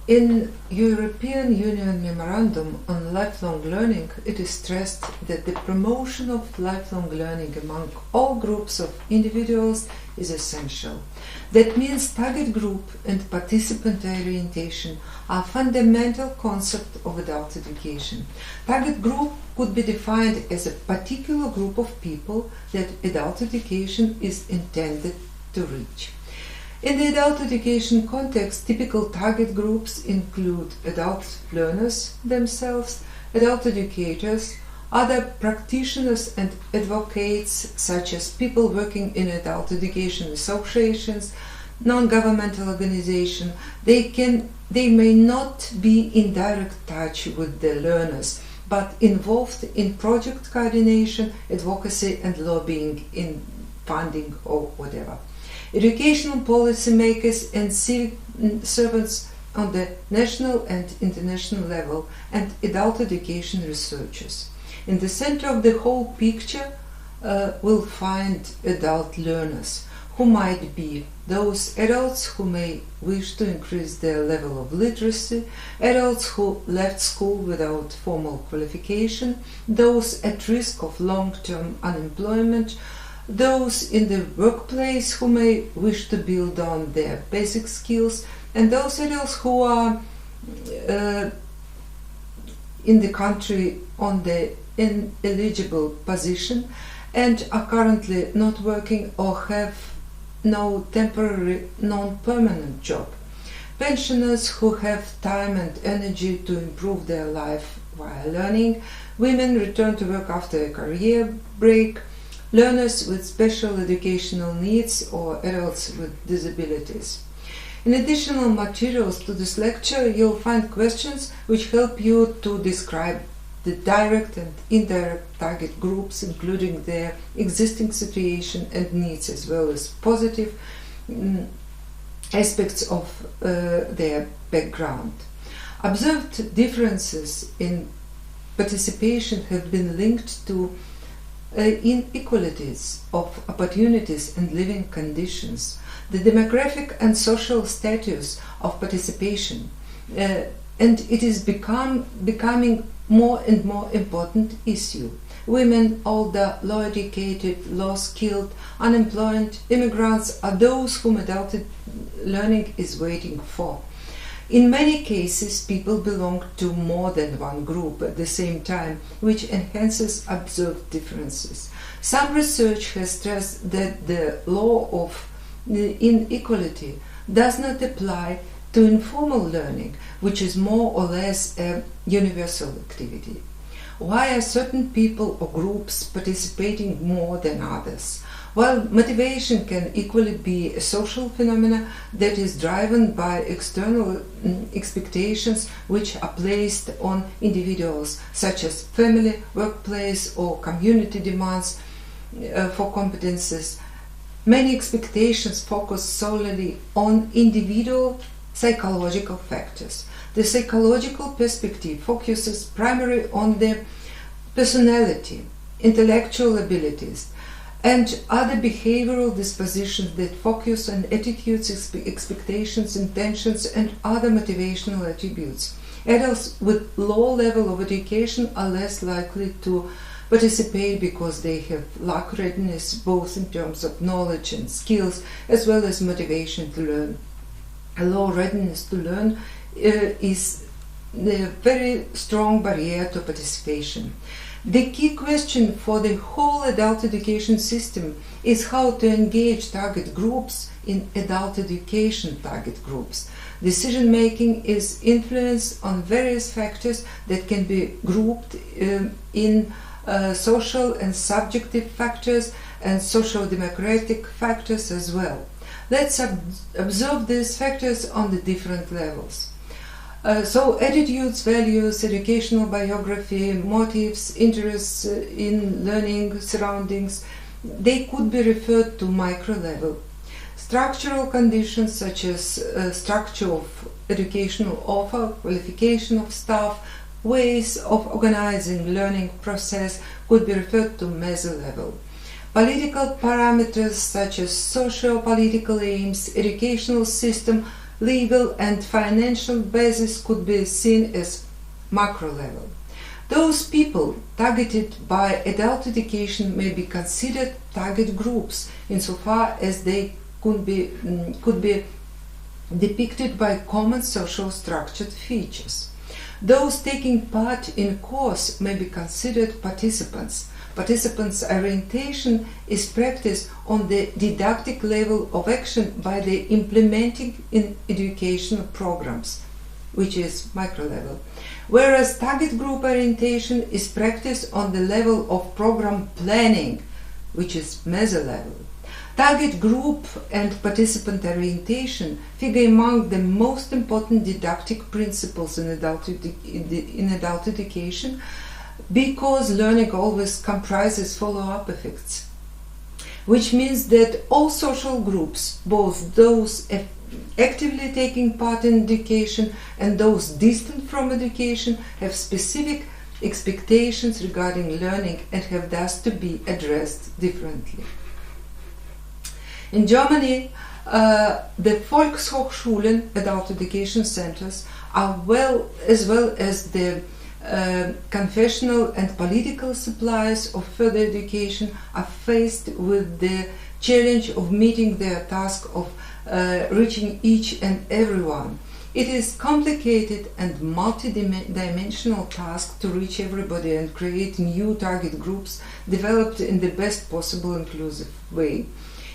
In European Union Memorandum on Lifelong Learning, it is stressed that the promotion of lifelong learning among all groups of individuals is essential. That means target group and participant orientation are fundamental concepts of adult education. Target group could be defined as a particular group of people that adult education is intended to reach. In the adult education context, typical target groups include adult learners themselves, adult educators, other practitioners and advocates such as people working in adult education associations, non-governmental organizations. They may not be in direct touch with the learners, but involved in project coordination, advocacy and lobbying in funding or whatever. Educational policymakers and civic servants on the national and international level, and adult education researchers. In the center of the whole picture we'll find adult learners, who might be those adults who may wish to increase their level of literacy, adults who left school without formal qualification, those at risk of long-term unemployment, those in the workplace who may wish to build on their basic skills, and those adults who are in the country on the ineligible position and are currently not working or have no temporary, non-permanent job. Pensioners who have time and energy to improve their life while learning, women return to work after a career break, learners with special educational needs or adults with disabilities. In additional materials to this lecture, you'll find questions which help you to describe the direct and indirect target groups, including their existing situation and needs, as well as positive aspects of their background. Observed differences in participation have been linked to inequalities of opportunities and living conditions, the demographic and social status of participation, and it is becoming more and more important issue. Women, older, low educated, low skilled, unemployed, immigrants are those whom adult learning is waiting for. In many cases, people belong to more than one group at the same time, which enhances observed differences. Some research has stressed that the law of inequality does not apply to informal learning, which is more or less a universal activity. Why are certain people or groups participating more than others? While motivation can equally be a social phenomenon that is driven by external expectations which are placed on individuals, such as family, workplace, or community demands for competences, many expectations focus solely on individual psychological factors. The psychological perspective focuses primarily on the personality, intellectual abilities, and other behavioral dispositions that focus on attitudes, expectations, intentions, and other motivational attributes. Adults with low level of education are less likely to participate because they have lack readiness both in terms of knowledge and skills as well as motivation to learn. A low readiness to learn is a very strong barrier to participation. The key question for the whole adult education system is how to engage target groups in adult education target groups. Decision making is influenced on various factors that can be grouped in social and subjective factors and social democratic factors as well. Let's observe these factors on the different levels. So attitudes, values, educational biography, motives, interests in learning, surroundings, they could be referred to micro level. Structural conditions such as structure of educational offer, qualification of staff, ways of organizing learning process could be referred to meso level. Political parameters such as socio-political aims, educational system, legal and financial basis could be seen as macro level. Those people targeted by adult education may be considered target groups insofar as they could be depicted by common social structured features. Those taking part in a course may be considered participants. Participants' orientation is practiced on the didactic level of action by the implementing in educational programs, which is micro level, whereas target group orientation is practiced on the level of program planning, which is meso level. Target group and participant orientation figure among the most important didactic principles in adult education, because learning always comprises follow-up effects, which means that all social groups, both those actively taking part in education and those distant from education, have specific expectations regarding learning and have thus to be addressed differently. In Germany, the Volkshochschulen, adult education centers, as well as the confessional and political suppliers of further education, are faced with the challenge of meeting their task of reaching each and everyone. It is complicated and multi-dimensional task to reach everybody and create new target groups developed in the best possible inclusive way.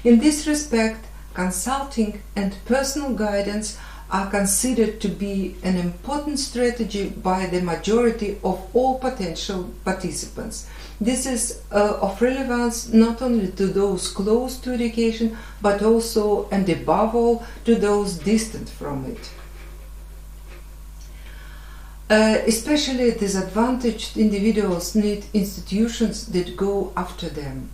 In this respect, consulting and personal guidance are considered to be an important strategy by the majority of all potential participants. This is of relevance not only to those close to education, but also and above all to those distant from it. Especially disadvantaged individuals need institutions that go after them.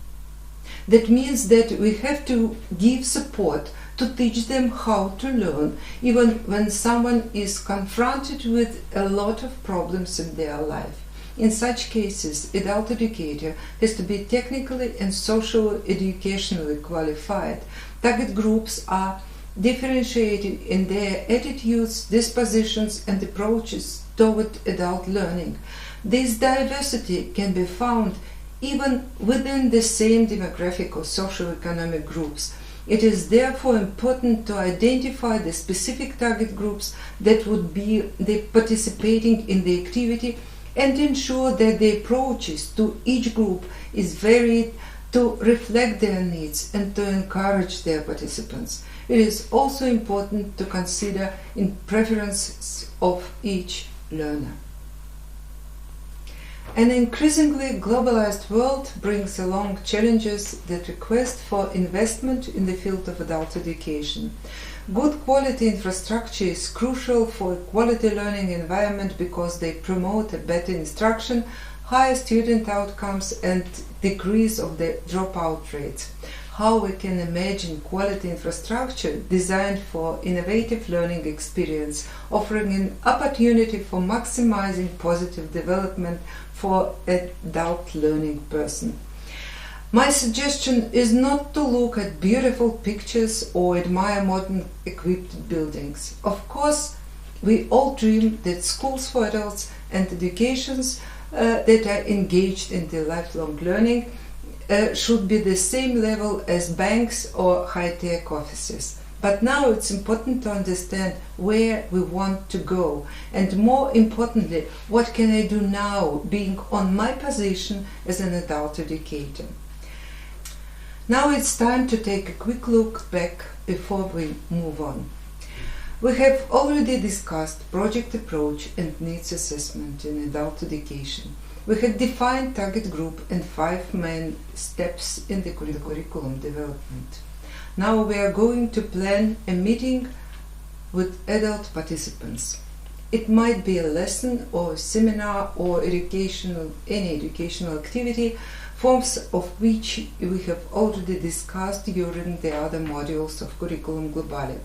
That means that we have to give support to teach them how to learn, even when someone is confronted with a lot of problems in their life. In such cases, adult educator has to be technically and socio-educationally qualified. Target groups are differentiated in their attitudes, dispositions, and approaches toward adult learning. This diversity can be found even within the same demographic or socio-economic groups. It is therefore important to identify the specific target groups that would be participating in the activity and ensure that the approaches to each group is varied to reflect their needs and to encourage their participants. It is also important to consider in preferences of each learner. An increasingly globalized world brings along challenges that request for investment in the field of adult education. Good quality infrastructure is crucial for a quality learning environment because they promote a better instruction, higher student outcomes, and decrease of the dropout rates. How we can imagine quality infrastructure designed for innovative learning experience, offering an opportunity for maximizing positive development for an adult learning person. My suggestion is not to look at beautiful pictures or admire modern equipped buildings. Of course, we all dream that schools for adults and educations that are engaged in the lifelong learning should be the same level as banks or high-tech offices. But now it's important to understand where we want to go, and more importantly, what can I do now, being on my position as an adult educator. Now it's time to take a quick look back before we move on. We have already discussed project approach and needs assessment in adult education. We have defined target group and 5 main steps in the curriculum development. Now we are going to plan a meeting with adult participants. It might be a lesson or a seminar or any educational activity, forms of which we have already discussed during the other modules of Curriculum globALE.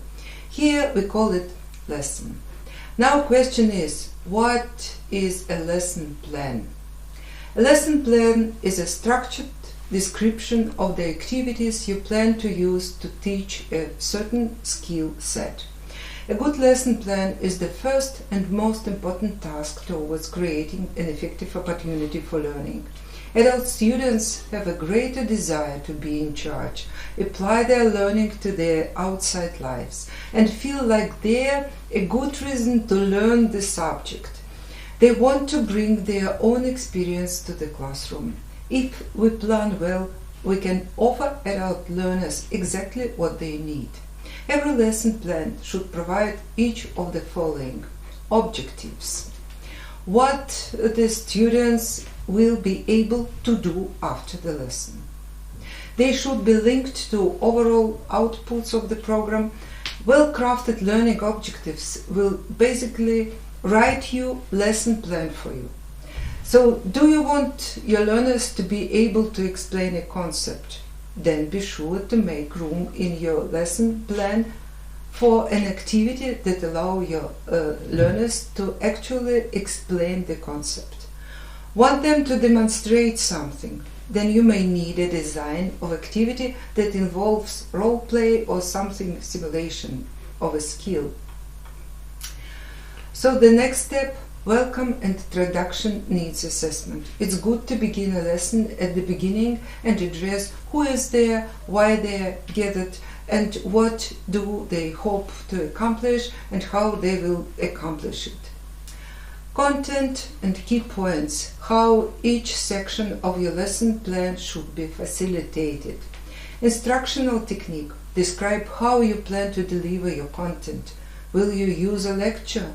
Here we call it lesson. Now question is, what is a lesson plan? A lesson plan is a structured description of the activities you plan to use to teach a certain skill set. A good lesson plan is the first and most important task towards creating an effective opportunity for learning. Adult students have a greater desire to be in charge, apply their learning to their outside lives, and feel like they're a good reason to learn the subject. They want to bring their own experience to the classroom. If we plan well, we can offer adult learners exactly what they need. Every lesson plan should provide each of the following objectives: what the students will be able to do after the lesson. They should be linked to overall outputs of the program. Well-crafted learning objectives will basically write your lesson plan for you. So, do you want your learners to be able to explain a concept? Then be sure to make room in your lesson plan for an activity that allows your learners to actually explain the concept. Want them to demonstrate something? Then you may need a design of activity that involves role play or something simulation of a skill. So the next step, welcome and introduction needs assessment. It's good to begin a lesson at the beginning and address who is there, why they are gathered, and what do they hope to accomplish and how they will accomplish it. Content and key points, how each section of your lesson plan should be facilitated. Instructional technique, describe how you plan to deliver your content. Will you use a lecture?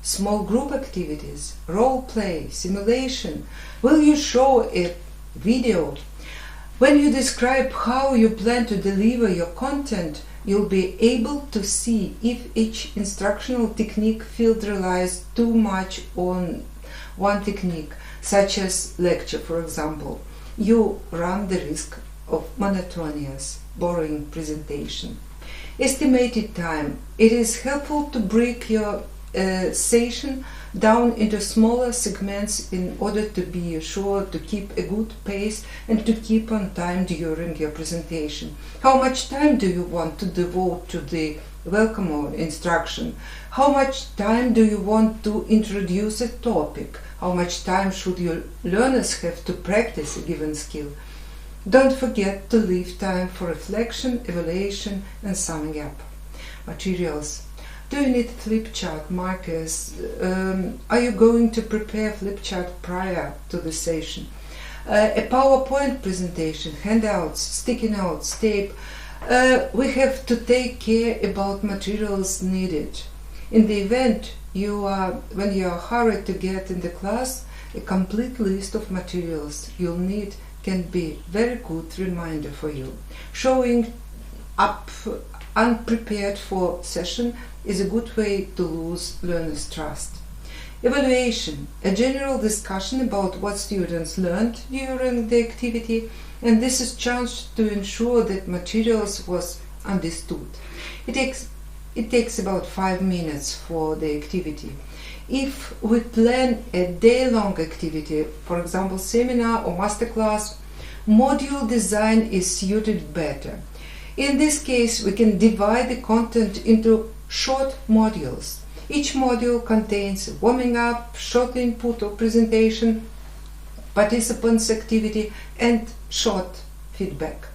Small group activities, role play, simulation. Will you show a video? When you describe how you plan to deliver your content, you'll be able to see if each instructional technique field relies too much on one technique, such as lecture, for example. You run the risk of monotonous, boring presentation. Estimated time. It is helpful to break your session down into smaller segments in order to be sure to keep a good pace and to keep on time during your presentation. How much time do you want to devote to the welcome or instruction? How much time do you want to introduce a topic? How much time should your learners have to practice a given skill? Don't forget to leave time for reflection, evaluation and summing up. Materials. Do you need flip chart markers? Are you going to prepare flip chart prior to the session? A PowerPoint presentation, handouts, sticky notes, tape. We have to take care about materials needed. In the event when you are hurried to get in the class, a complete list of materials you'll need can be very good reminder for you. Showing up unprepared for session is a good way to lose learners' trust. Evaluation, a general discussion about what students learned during the activity, and this is chance to ensure that materials was understood. It takes about 5 minutes for the activity. If we plan a day-long activity, for example seminar or masterclass, module design is suited better. In this case, we can divide the content into short modules. Each module contains warming up, short input or presentation, participants' activity, and short feedback.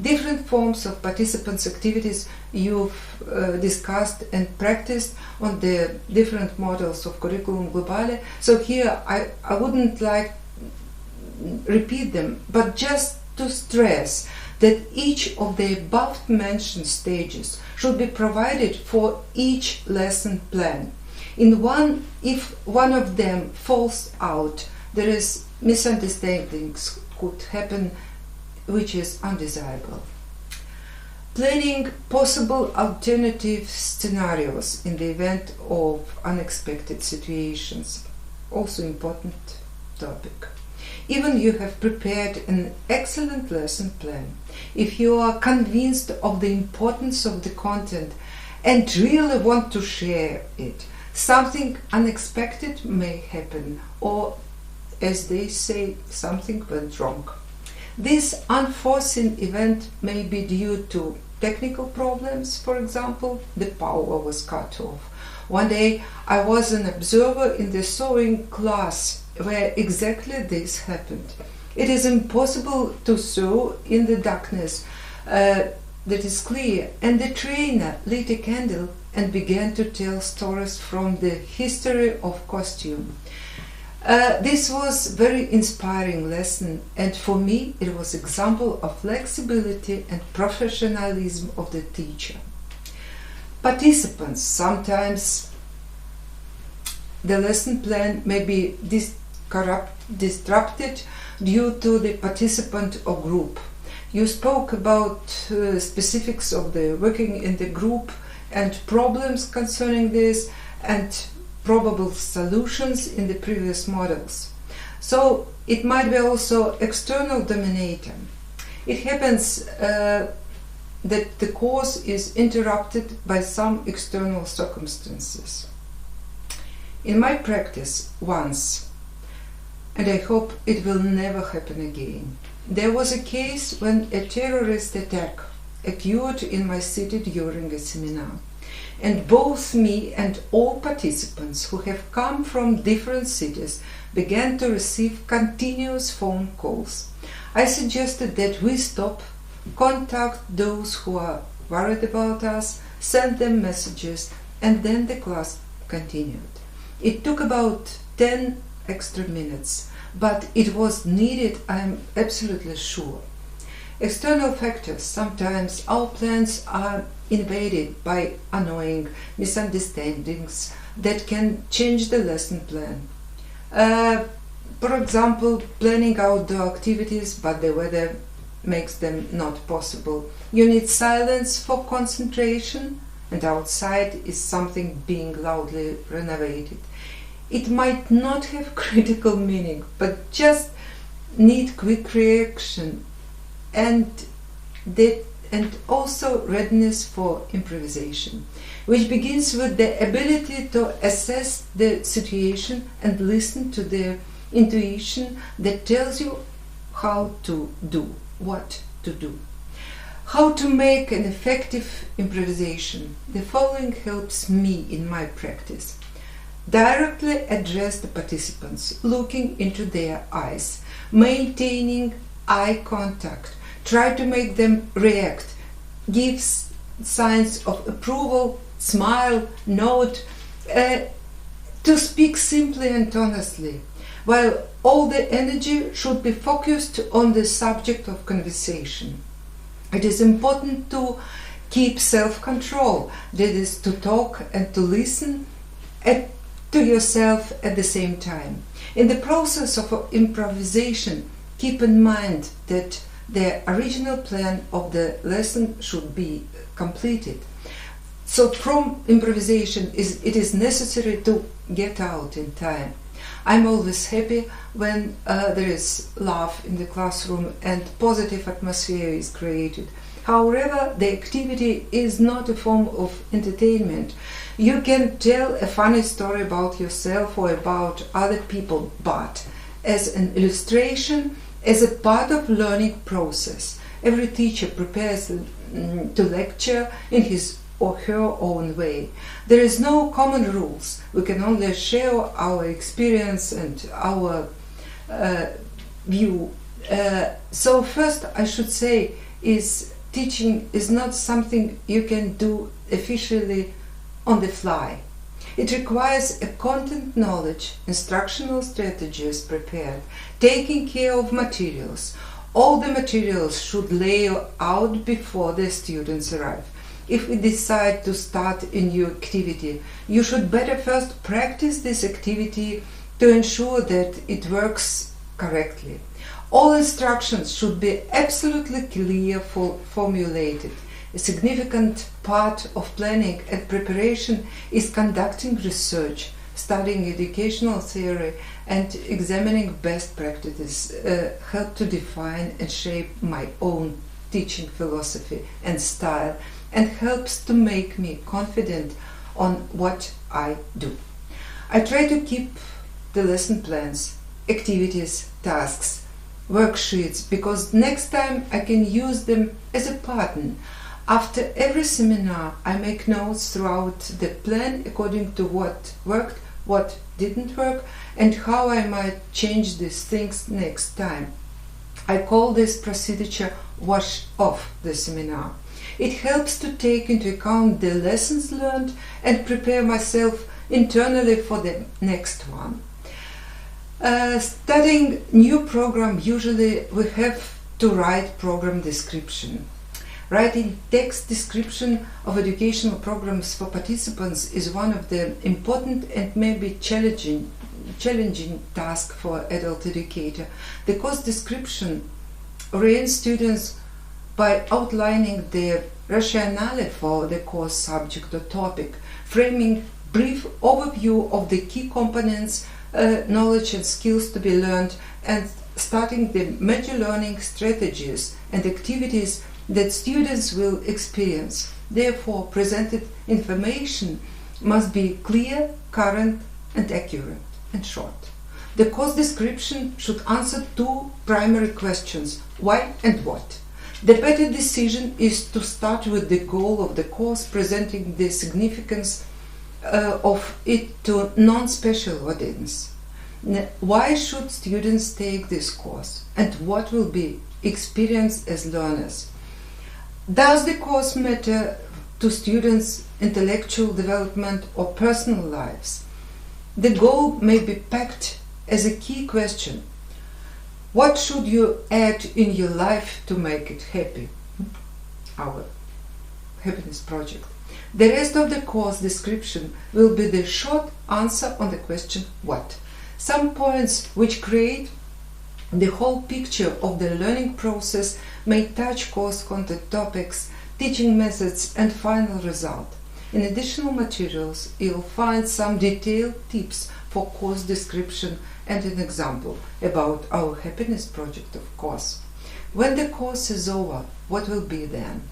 Different forms of participants' activities you've discussed and practiced on the different models of curriculum globALE. So here I wouldn't like repeat them, but just to stress that each of the above mentioned stages should be provided for each lesson plan. If one of them falls out, there is misunderstandings could happen, which is undesirable. Planning possible alternative scenarios in the event of unexpected situations, also important topic. Even you have prepared an excellent lesson plan, if you are convinced of the importance of the content and really want to share it, something unexpected may happen, or as they say, something went wrong. This unforeseen event may be due to technical problems, for example, the power was cut off. One day I was an observer in the sewing class where exactly this happened. It is impossible to sew in the darkness, that is clear, and the trainer lit a candle and began to tell stories from the history of costume. This was very inspiring lesson, and for me it was example of flexibility and professionalism of the teacher. Participants, sometimes the lesson plan may be disrupted due to the participant or group. You spoke about specifics of the working in the group and problems concerning this and probable solutions in the previous models. So it might be also external dominator. It happens that the course is interrupted by some external circumstances. In my practice, once, and I hope it will never happen again, there was a case when a terrorist attack occurred in my city during a seminar, and both me and all participants who have come from different cities began to receive continuous phone calls. I suggested that we stop, contact those who are worried about us, send them messages, and then the class continued. It took about 10 extra minutes, but it was needed, I am absolutely sure. External factors, sometimes our plans are invaded by annoying misunderstandings that can change the lesson plan. For example, planning outdoor activities, but the weather makes them not possible. You need silence for concentration, and outside is something being loudly renovated. It might not have critical meaning, but just need quick reaction and also readiness for improvisation, which begins with the ability to assess the situation and listen to the intuition that tells you how to do, what to do. How to make an effective improvisation. The following helps me in my practice. Directly address the participants, looking into their eyes, maintaining eye contact. Try to make them react, give signs of approval, smile, nod, to speak simply and honestly, while all the energy should be focused on the subject of conversation. It is important to keep self-control, that is, to talk and to listen to yourself at the same time. In the process of improvisation, keep in mind that the original plan of the lesson should be completed. So from improvisation, it is necessary to get out in time. I'm always happy when there is love in the classroom and positive atmosphere is created. However, the activity is not a form of entertainment. You can tell a funny story about yourself or about other people, but as an illustration, as a part of learning process. Every teacher prepares to lecture in his or her own way. There is no common rules. We can only share our experience and our view. So first I should say is teaching is not something you can do officially on the fly. It requires a content knowledge, instructional strategies prepared, taking care of materials. All the materials should lay out before the students arrive. If we decide to start a new activity, you should better first practice this activity to ensure that it works correctly. All instructions should be absolutely clear, formulated. A significant part of planning and preparation is conducting research, studying educational theory, and examining best practices help to define and shape my own teaching philosophy and style, and helps to make me confident on what I do. I try to keep the lesson plans, activities, tasks, worksheets, because next time I can use them as a pattern. After every seminar, I make notes throughout the plan according to what worked, what didn't work, and how I might change these things next time. I call this procedure wash off the seminar. It helps to take into account the lessons learned and prepare myself internally for the next one. Studying new program, usually we have to write program description. Writing text description of educational programs for participants is one of the important and maybe challenging task for adult educator. The course description orients students by outlining the rationale for the course subject or topic, framing brief overview of the key components, knowledge and skills to be learned, and starting the major learning strategies and activities that students will experience. Therefore, presented information must be clear, current, and accurate, and short. The course description should answer two primary questions: why and what. The better decision is to start with the goal of the course, presenting the significance of it to non-special audience. Why should students take this course, and what will be experienced as learners? Does the course matter to students' intellectual development or personal lives? The goal may be packed as a key question. What should you add in your life to make it happy? Our happiness project. The rest of the course description will be the short answer on the question what. Some points which create the whole picture of the learning process may touch course content topics, teaching methods, and final result. In additional materials, you'll find some detailed tips for course description and an example about our happiness project, of course. When the course is over, what will be then?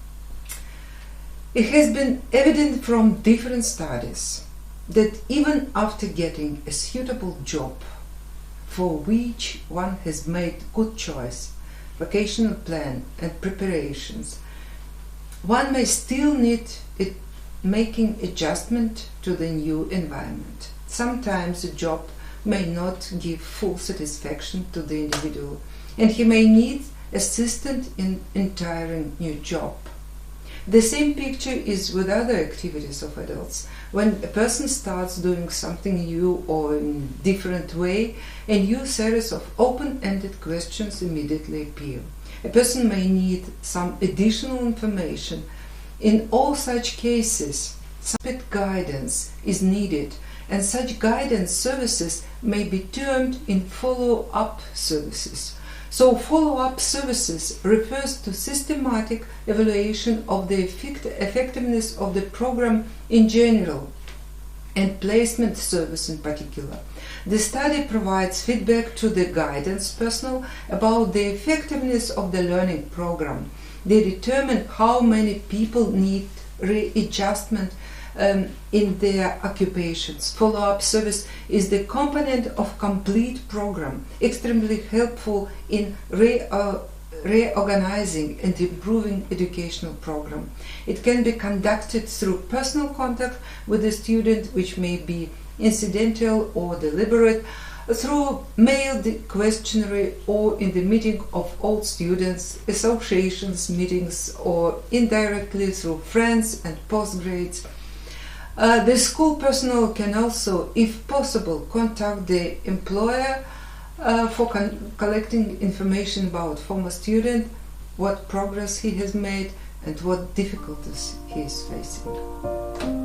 It has been evident from different studies that even after getting a suitable job for which one has made good choice, vocational plan and preparations, one may still need making adjustment to the new environment. Sometimes a job may not give full satisfaction to the individual, and he may need assistance in entering new job. The same picture is with other activities of adults. When a person starts doing something new or in a different way, a new series of open-ended questions immediately appear. A person may need some additional information. In all such cases, some guidance is needed, and such guidance services may be termed in follow-up services. So follow-up services refers to systematic evaluation of the effectiveness of the program in general and placement service in particular. The study provides feedback to the guidance personnel about the effectiveness of the learning program. They determine how many people need readjustment in their occupations. Follow-up service is the component of complete program, extremely helpful in reorganizing and improving educational program. It can be conducted through personal contact with the student, which may be incidental or deliberate, through mailed questionnaire, or in the meeting of all students, associations, meetings, or indirectly through friends and postgrades. The school personnel can also, if possible, contact the employer for collecting information about former student, what progress he has made, and what difficulties he is facing.